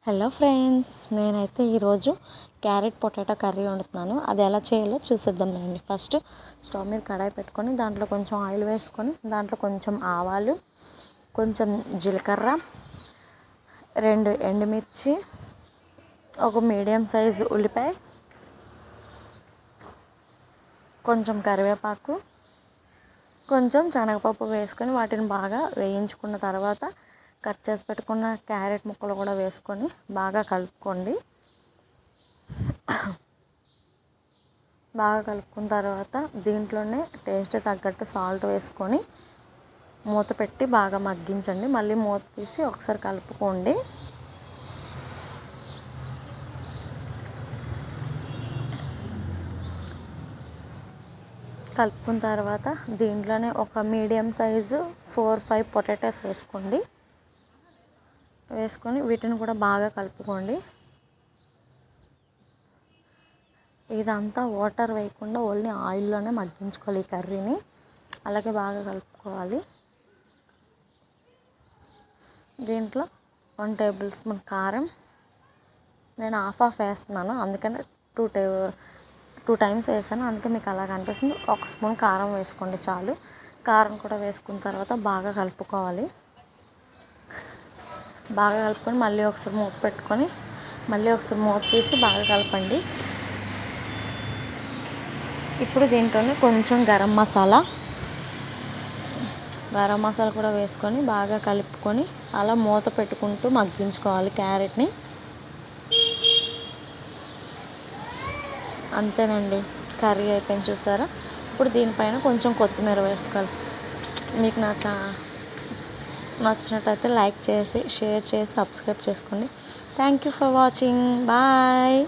Hello friends, నేనైతే ఈరోజు carrot potato curry వండుతున్నాను. అది ఎలా చేయాలో చూసేద్దాం రండి. ఫస్ట్ స్టవ్ మీద కడాయి పెట్టుకొని దాంట్లో కొంచెం ఆయిల్ వేసుకొని దాంట్లో కొంచెం ఆవాలు, కొంచెం జీలకర్ర, 2 ఎండుమిర్చి, ఒక మీడియం సైజు ఉల్లిపాయ, కొంచెం కరివేపాకు, కొంచెం శనగపప్పు వేసుకొని వాటిని బాగా వేయించుకున్న తర్వాత కట్ చేసి పెట్టుకున్న క్యారెట్ ముక్కలు కూడా వేసుకొని బాగా కలుపుకోండి. బాగా కలుపుకున్న తర్వాత దీంట్లోనే టేస్ట్ తగ్గట్టు సాల్ట్ వేసుకొని మూత పెట్టి బాగా మగ్గించండి. మళ్ళీ మూత తీసి ఒకసారి కలుపుకోండి. కలుపుకున్న తర్వాత దీంట్లోనే ఒక మీడియం సైజు 4-5 పొటాటోస్ వేసుకొని వీటిని కూడా బాగా కలుపుకోండి. ఇదంతా వాటర్ వేయకుండా ఓన్లీ ఆయిల్లోనే మగ్గించుకోవాలి ఈ కర్రీని. అలాగే బాగా కలుపుకోవాలి. దీంట్లో 1 టేబుల్ స్పూన్ కారం, నేను హాఫ్ వేస్తున్నాను, అందుకని 2 టైమ్స్ వేసాను, అందుకే మీకు అలా కనిపిస్తుంది. 1 స్పూన్ కారం వేసుకోండి చాలు. కారం కూడా వేసుకున్న తర్వాత బాగా కలుపుకోవాలి. బాగా కలుపుకొని మళ్ళీ ఒకసారి మూత పెట్టుకొని మళ్ళీ ఒకసారి మూత తీసి బాగా కలపండి. ఇప్పుడు దీంట్లోనే కొంచెం గరం మసాలా కూడా వేసుకొని బాగా కలుపుకొని అలా మూత పెట్టుకుంటూ మగ్గించుకోవాలి క్యారెట్ని. అంతేనండి, కర్రీ అయిపోయింది చూసారా. ఇప్పుడు దీనిపైన కొంచెం కొత్తిమీర వేసుకోవాలి. మీకు నచ్చినట్టయితే లైక్ చేసి, షేర్ చేసి, సబ్స్క్రైబ్ చేసుకోండి. Thank you for watching. Bye.